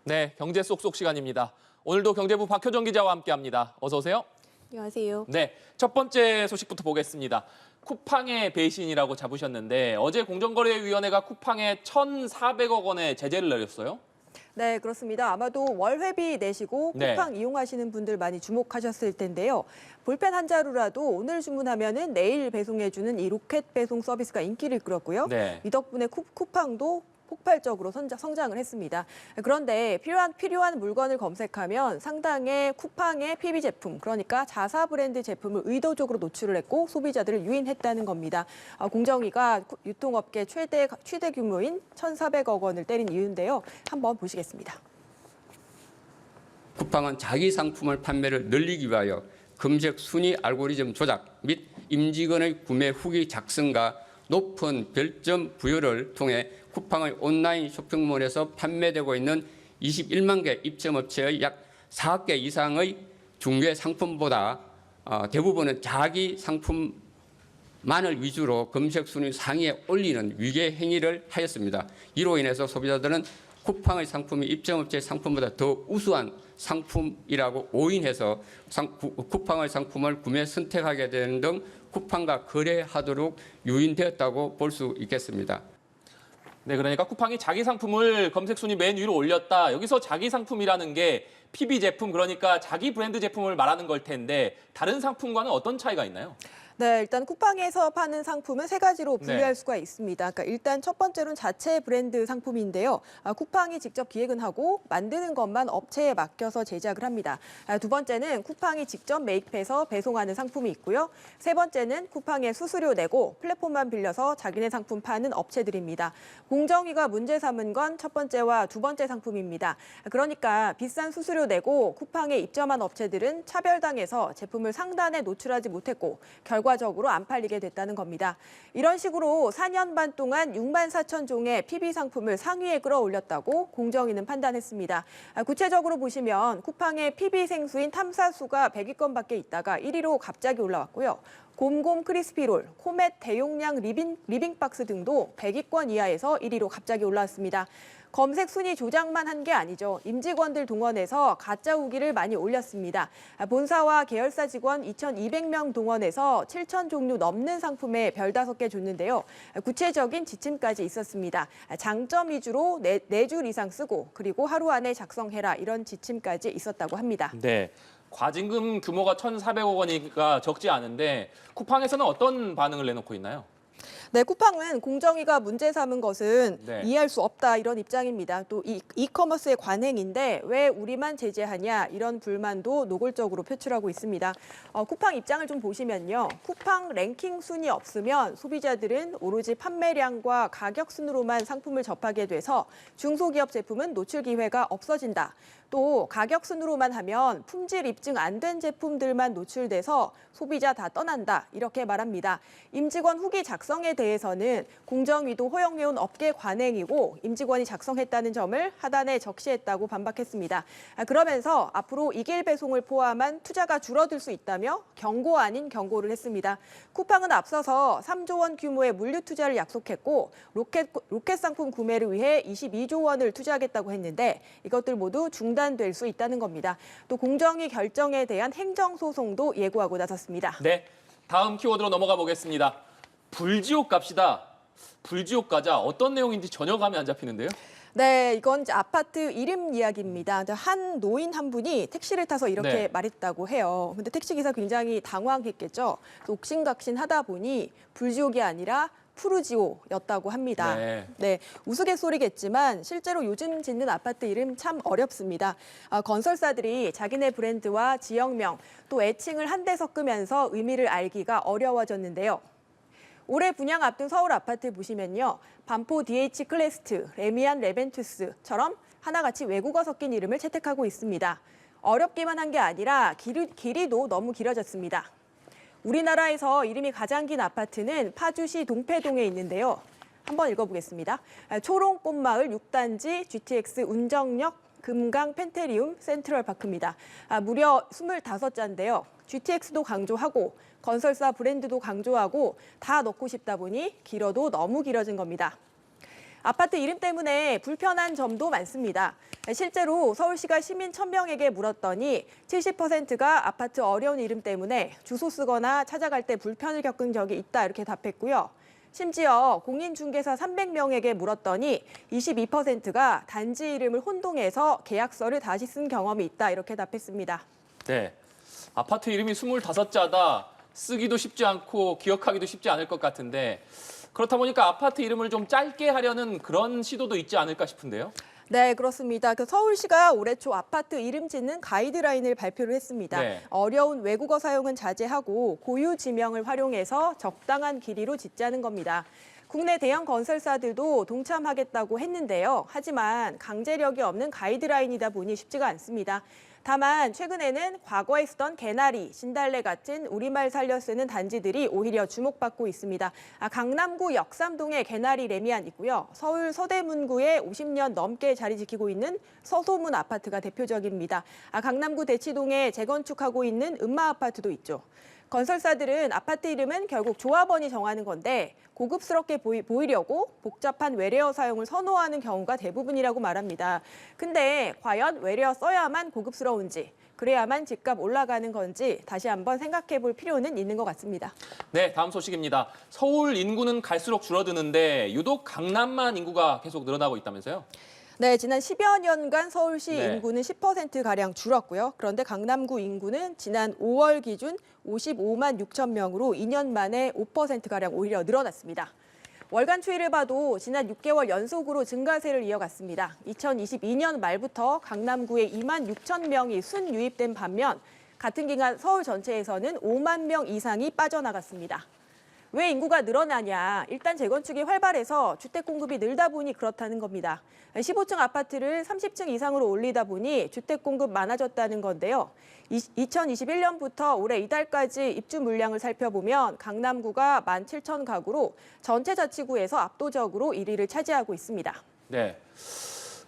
네, 경제 쏙쏙 시간입니다. 오늘도 경제부 박효정 기자와 함께합니다. 어서 오세요. 안녕하세요. 네, 첫 번째 소식부터 보겠습니다. 쿠팡의 배신이라고 잡으셨는데 어제 공정거래위원회가 쿠팡에 1,400억 원의 제재를 내렸어요. 네, 그렇습니다. 아마도 월회비 내시고 쿠팡 이용하시는 분들 많이 주목하셨을 텐데요. 볼펜 한 자루라도 오늘 주문하면은 내일 배송해주는 이 로켓 배송 서비스가 인기를 끌었고요. 네. 이 덕분에 쿠팡도 폭발적으로 성장을 했습니다. 그런데 필요한 물건을 검색하면 상당의 쿠팡의 PB 제품, 그러니까 자사 브랜드 제품을 의도적으로 노출을 했고 소비자들을 유인했다는 겁니다. 공정위가 유통업계 최대 규모인 1,400억 원을 때린 이유인데요. 한번 보시겠습니다. 쿠팡은 자기 상품을 판매를 늘리기 위하여 검색 순위 알고리즘 조작 및 임직원의 구매 후기 작성과 높은 별점 부여를 통해 쿠팡의 온라인 쇼핑몰에서 판매되고 있는 21만 개 입점업체의 약 4개 이상의 중개 상품보다 대부분은 자기 상품만을 위주로 검색 순위 상위에 올리는 위계 행위를 하였습니다. 이로 인해서 소비자들은 쿠팡의 상품이 입점업체의 상품보다 더 우수한 상품이라고 오인해서 쿠팡의 상품을 구매 선택하게 되는 등 쿠팡과 거래하도록 유인되었다고 볼 수 있겠습니다. 네, 그러니까 쿠팡이 자기 상품을 검색 순위 맨 위로 올렸다. 여기서 자기 상품이라는 게 PB 제품, 그러니까 자기 브랜드 제품을 말하는 걸 텐데 다른 상품과는 어떤 차이가 있나요? 네, 일단 쿠팡에서 파는 상품은 세 가지로 분류할 수가 있습니다. 그러니까 일단 첫 번째로는 자체 브랜드 상품인데요. 쿠팡이 직접 기획은 하고 만드는 것만 업체에 맡겨서 제작을 합니다. 두 번째는 쿠팡이 직접 매입해서 배송하는 상품이 있고요. 세 번째는 쿠팡에 수수료 내고 플랫폼만 빌려서 자기네 상품 파는 업체들입니다. 공정위가 문제 삼은 건 첫 번째와 두 번째 상품입니다. 그러니까 비싼 수수료 내고 쿠팡에 입점한 업체들은 차별당해서 제품을 상단에 노출하지 못했고 결과적으로 안 팔리게 됐다는 겁니다. 이런 식으로 4년 반 동안 6만 4천 종의 PB 상품을 상위에 끌어올렸다고 공정위는 판단했습니다. 구체적으로 보시면 쿠팡의 PB 생수인 탐사수가 100위권밖에 있다가 1위로 갑자기 올라왔고요. 곰곰 크리스피롤, 코멧 대용량 리빙박스 등도 100위권 이하에서 1위로 갑자기 올라왔습니다. 검색 순위 조작만 한 게 아니죠. 임직원들 동원해서 가짜 후기를 많이 올렸습니다. 본사와 계열사 직원 2,200명 동원해서 7천 종류 넘는 상품에 별 5개 줬는데요. 구체적인 지침까지 있었습니다. 장점 위주로 4줄 이상 쓰고 그리고 하루 안에 작성해라 이런 지침까지 있었다고 합니다. 네. 과징금 규모가 1,400억 원이니까 적지 않은데 쿠팡에서는 어떤 반응을 내놓고 있나요? 네, 쿠팡은 공정위가 문제 삼은 것은 이해할 수 없다 이런 입장입니다. 또 이커머스의 관행인데 왜 우리만 제재하냐 이런 불만도 노골적으로 표출하고 있습니다. 쿠팡 입장을 좀 보시면요. 쿠팡 랭킹 순위 없으면 소비자들은 오로지 판매량과 가격 순으로만 상품을 접하게 돼서 중소기업 제품은 노출 기회가 없어진다. 또 가격 순으로만 하면 품질 입증 안 된 제품들만 노출돼서 소비자 다 떠난다 이렇게 말합니다. 임직원 후기 작성에 대해서는 공정위도 허용해온 업계 관행이고 임직원이 작성했다는 점을 하단에 적시했다고 반박했습니다. 그러면서 앞으로 이길 배송을 포함한 투자가 줄어들 수 있다며 경고 아닌 경고를 했습니다. 쿠팡은 앞서서 3조 원 규모의 물류 투자를 약속했고 로켓 상품 구매를 위해 22조 원을 투자하겠다고 했는데 이것들 모두 중단될 수 있다는 겁니다. 또 공정위 결정에 대한 행정소송도 예고하고 나섰습니다. 네, 다음 키워드로 넘어가 보겠습니다. 불지옥 갑시다. 불지옥 가자. 어떤 내용인지 전혀 감이 안 잡히는데요? 네, 이건 이제 아파트 이름 이야기입니다. 한 노인 한 분이 택시를 타서 이렇게 말했다고 해요. 근데 택시기사 굉장히 당황했겠죠. 옥신각신 하다 보니 불지옥이 아니라 푸르지오였다고 합니다. 네, 우스갯소리겠지만 실제로 요즘 짓는 아파트 이름 참 어렵습니다. 건설사들이 자기네 브랜드와 지역명 또 애칭을 한데 섞으면서 의미를 알기가 어려워졌는데요. 올해 분양 앞둔 서울 아파트 보시면요. 반포 DH 클래스트, 레미안 레벤투스처럼 하나같이 외국어 섞인 이름을 채택하고 있습니다. 어렵기만 한 게 아니라 길이도 너무 길어졌습니다. 우리나라에서 이름이 가장 긴 아파트는 파주시 동패동에 있는데요. 한번 읽어보겠습니다. 초롱꽃마을 6단지 GTX 운정역 금강 펜테리움 센트럴파크입니다. 무려 25자인데요. GTX도 강조하고 건설사 브랜드도 강조하고 다 넣고 싶다 보니 길어도 너무 길어진 겁니다. 아파트 이름 때문에 불편한 점도 많습니다. 실제로 서울시가 시민 1,000명에게 물었더니 70%가 아파트 어려운 이름 때문에 주소 쓰거나 찾아갈 때 불편을 겪은 적이 있다 이렇게 답했고요. 심지어 공인중개사 300명에게 물었더니 22%가 단지 이름을 혼동해서 계약서를 다시 쓴 경험이 있다 이렇게 답했습니다. 네, 아파트 이름이 25자다. 쓰기도 쉽지 않고 기억하기도 쉽지 않을 것 같은데 그렇다 보니까 아파트 이름을 좀 짧게 하려는 그런 시도도 있지 않을까 싶은데요. 네, 그렇습니다. 서울시가 올해 초 아파트 이름 짓는 가이드라인을 발표를 했습니다. 네. 어려운 외국어 사용은 자제하고 고유 지명을 활용해서 적당한 길이로 짓자는 겁니다. 국내 대형 건설사들도 동참하겠다고 했는데요. 하지만 강제력이 없는 가이드라인이다 보니 쉽지가 않습니다. 다만 최근에는 과거에 쓰던 개나리, 진달래 같은 우리말 살려 쓰는 단지들이 오히려 주목받고 있습니다. 강남구 역삼동에 개나리 레미안 있고요. 서울 서대문구에 50년 넘게 자리 지키고 있는 서소문 아파트가 대표적입니다. 강남구 대치동에 재건축하고 있는 음마 아파트도 있죠. 건설사들은 아파트 이름은 결국 조합원이 정하는 건데 고급스럽게 보이려고 복잡한 외래어 사용을 선호하는 경우가 대부분이라고 말합니다. 근데 과연 외래어 써야만 고급스러운지, 그래야만 집값 올라가는 건지 다시 한번 생각해 볼 필요는 있는 것 같습니다. 네, 다음 소식입니다. 서울 인구는 갈수록 줄어드는데 유독 강남만 인구가 계속 늘어나고 있다면서요? 네, 지난 10여 년간 서울시 네. 인구는 10%가량 줄었고요. 그런데 강남구 인구는 지난 5월 기준 55만 6천 명으로 2년 만에 5%가량 오히려 늘어났습니다. 월간 추이를 봐도 지난 6개월 연속으로 증가세를 이어갔습니다. 2022년 말부터 강남구에 2만 6천 명이 순유입된 반면 같은 기간 서울 전체에서는 5만 명 이상이 빠져나갔습니다. 왜 인구가 늘어나냐? 일단 재건축이 활발해서 주택 공급이 늘다 보니 그렇다는 겁니다. 15층 아파트를 30층 이상으로 올리다 보니 주택 공급 많아졌다는 건데요. 2021년부터 올해 이달까지 입주 물량을 살펴보면 강남구가 17,000가구로 전체 자치구에서 압도적으로 1위를 차지하고 있습니다. 네.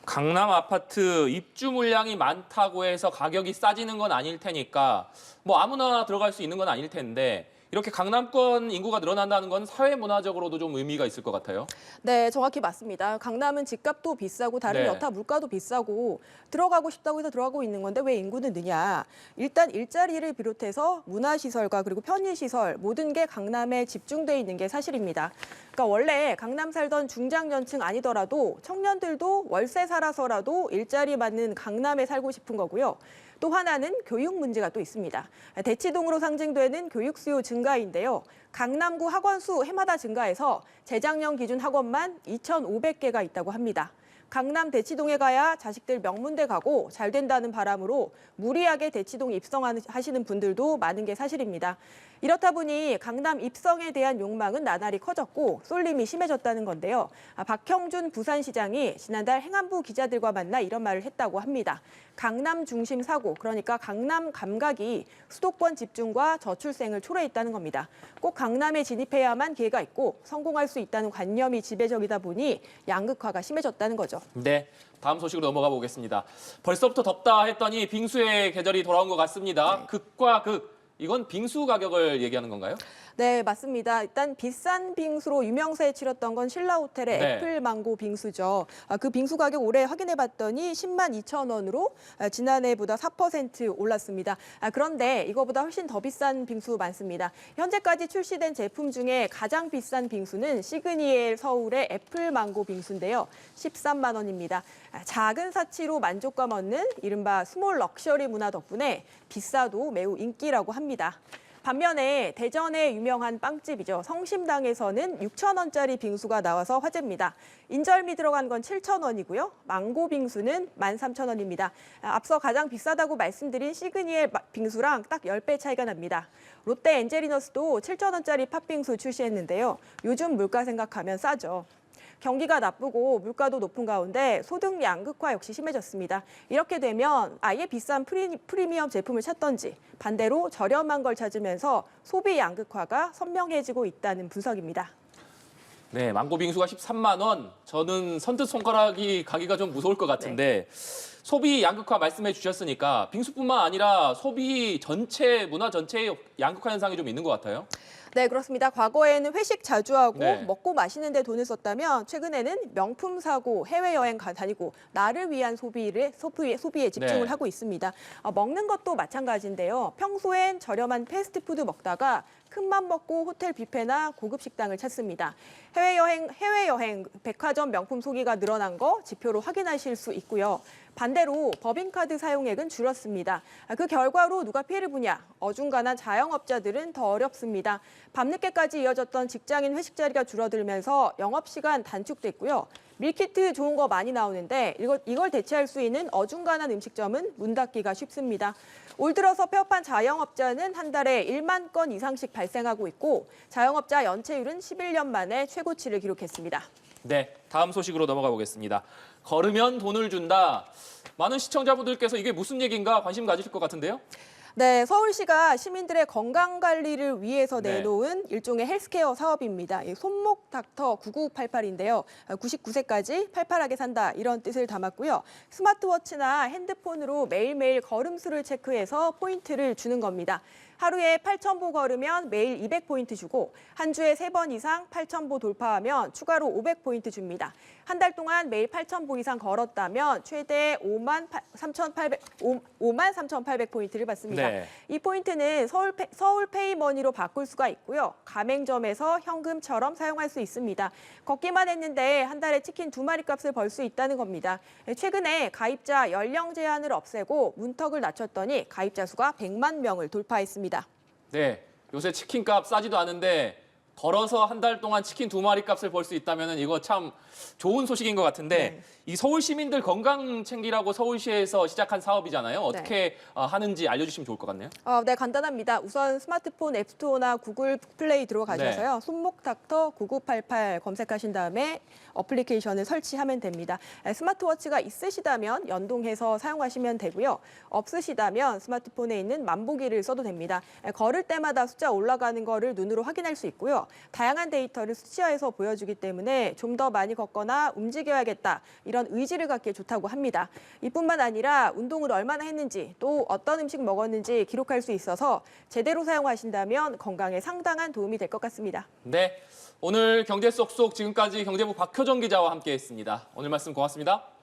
강남 아파트 입주 물량이 많다고 해서 가격이 싸지는 건 아닐 테니까 뭐 아무나 들어갈 수 있는 건 아닐 텐데 이렇게 강남권 인구가 늘어난다는 건 사회 문화적으로도 좀 의미가 있을 것 같아요. 네, 정확히 맞습니다. 강남은 집값도 비싸고 다른 네. 여타 물가도 비싸고 들어가고 싶다고 해서 들어가고 있는 건데 왜 인구는 느냐? 일단 일자리를 비롯해서 문화시설과 그리고 편의시설 모든 게 강남에 집중돼 있는 게 사실입니다. 그러니까 원래 강남 살던 중장년층 아니더라도 청년들도 월세 살아서라도 일자리 맞는 강남에 살고 싶은 거고요. 또 하나는 교육 문제가 또 있습니다. 대치동으로 상징되는 교육 수요 증가인데요. 강남구 학원 수 해마다 증가해서 재작년 기준 학원만 2,500개가 있다고 합니다. 강남 대치동에 가야 자식들 명문대 가고 잘 된다는 바람으로 무리하게 대치동 입성하시는 분들도 많은 게 사실입니다. 이렇다 보니 강남 입성에 대한 욕망은 나날이 커졌고 쏠림이 심해졌다는 건데요. 박형준 부산시장이 지난달 행안부 기자들과 만나 이런 말을 했다고 합니다. 강남 중심 사고, 그러니까 강남 감각이 수도권 집중과 저출생을 초래했다는 겁니다. 꼭 강남에 진입해야만 기회가 있고 성공할 수 있다는 관념이 지배적이다 보니 양극화가 심해졌다는 거죠. 네, 다음 소식으로 넘어가 보겠습니다. 벌써부터 덥다 했더니 빙수의 계절이 돌아온 것 같습니다. 극과 극, 이건 빙수 가격을 얘기하는 건가요? 네, 맞습니다. 일단 비싼 빙수로 유명세에 치렀던 건 신라호텔의 네. 애플망고 빙수죠. 그 빙수 가격 올해 확인해봤더니 10만 2천 원으로 지난해보다 4% 올랐습니다. 그런데 이거보다 훨씬 더 비싼 빙수 많습니다. 현재까지 출시된 제품 중에 가장 비싼 빙수는 시그니엘 서울의 애플망고 빙수인데요. 13만 원입니다. 작은 사치로 만족감 얻는 이른바 스몰 럭셔리 문화 덕분에 비싸도 매우 인기라고 합니다. 반면에 대전의 유명한 빵집이죠. 성심당에서는 6천 원짜리 빙수가 나와서 화제입니다. 인절미 들어간 건 7천 원이고요. 망고 빙수는 13,000원입니다. 앞서 가장 비싸다고 말씀드린 시그니엘 빙수랑 딱 10배 차이가 납니다. 롯데 엔젤리너스도 7천 원짜리 팥빙수 출시했는데요. 요즘 물가 생각하면 싸죠. 경기가 나쁘고 물가도 높은 가운데 소득 양극화 역시 심해졌습니다. 이렇게 되면 아예 비싼 프리미엄 제품을 찾던지 반대로 저렴한 걸 찾으면서 소비 양극화가 선명해지고 있다는 분석입니다. 네, 망고 빙수가 13만 원. 저는 선뜻 손가락이 가기가 좀 무서울 것 같은데 소비 양극화 말씀해 주셨으니까 빙수뿐만 아니라 소비 전체, 문화 전체의 양극화 현상이 좀 있는 것 같아요. 네, 그렇습니다. 과거에는 회식 자주 하고 네. 먹고 마시는 데 돈을 썼다면 최근에는 명품 사고, 해외여행 다니고 나를 위한 소비에 집중을 네. 하고 있습니다. 먹는 것도 마찬가지인데요. 평소엔 저렴한 패스트푸드 먹다가 큰맘 먹고 호텔 뷔페나 고급 식당을 찾습니다. 해외여행, 백화점 명품 소비가 늘어난 거 지표로 확인하실 수 있고요. 반대로 법인카드 사용액은 줄었습니다. 그 결과로 누가 피해를 보냐? 어중간한 자영업자들은 더 어렵습니다. 밤늦게까지 이어졌던 직장인 회식 자리가 줄어들면서 영업시간 단축됐고요. 밀키트 좋은 거 많이 나오는데 이걸 대체할 수 있는 어중간한 음식점은 문 닫기가 쉽습니다. 올 들어서 폐업한 자영업자는 한 달에 1만 건 이상씩 발생하고 있고 자영업자 연체율은 11년 만에 최고치를 기록했습니다. 네, 다음 소식으로 넘어가 보겠습니다. 걸으면 돈을 준다. 많은 시청자분들께서 이게 무슨 얘기인가 관심 가지실 것 같은데요. 네, 서울시가 시민들의 건강 관리를 위해서 네. 내놓은 일종의 헬스케어 사업입니다. 이 손목 닥터 9988인데요. 99세까지 팔팔하게 산다 이런 뜻을 담았고요. 스마트워치나 핸드폰으로 매일매일 걸음수를 체크해서 포인트를 주는 겁니다. 하루에 8,000보 걸으면 매일 200포인트 주고 한 주에 3번 이상 8,000보 돌파하면 추가로 500포인트 줍니다. 한 달 동안 매일 8,000보 이상 걸었다면 최대 53,800포인트를 받습니다. 네. 이 포인트는 서울페이머니로 바꿀 수가 있고요. 가맹점에서 현금처럼 사용할 수 있습니다. 걷기만 했는데 한 달에 치킨 2마리 값을 벌 수 있다는 겁니다. 최근에 가입자 연령 제한을 없애고 문턱을 낮췄더니 가입자 수가 100만 명을 돌파했습니다. 네, 요새 치킨값 싸지도 않은데 걸어서 한 달 동안 치킨 2마리 값을 벌 수 있다면 이거 참 좋은 소식인 것 같은데 네. 이 서울 시민들 건강 챙기라고 서울시에서 시작한 사업이잖아요. 어떻게 하는지 알려주시면 좋을 것 같네요. 네, 간단합니다. 우선 스마트폰 앱스토어나 구글 플레이 들어가셔서요. 손목 닥터 9988 검색하신 다음에 어플리케이션을 설치하면 됩니다. 스마트워치가 있으시다면 연동해서 사용하시면 되고요. 없으시다면 스마트폰에 있는 만보기를 써도 됩니다. 걸을 때마다 숫자 올라가는 거를 눈으로 확인할 수 있고요. 다양한 데이터를 수치화해서 보여주기 때문에 좀 더 많이 걷거나 움직여야겠다. 이런 의지를 갖기에 좋다고 합니다. 이뿐만 아니라 운동을 얼마나 했는지 또 어떤 음식 먹었는지 기록할 수 있어서 제대로 사용하신다면 건강에 상당한 도움이 될 것 같습니다. 네, 오늘 경제 쏙쏙 지금까지 경제부 박효정 기자와 함께했습니다. 오늘 말씀 고맙습니다.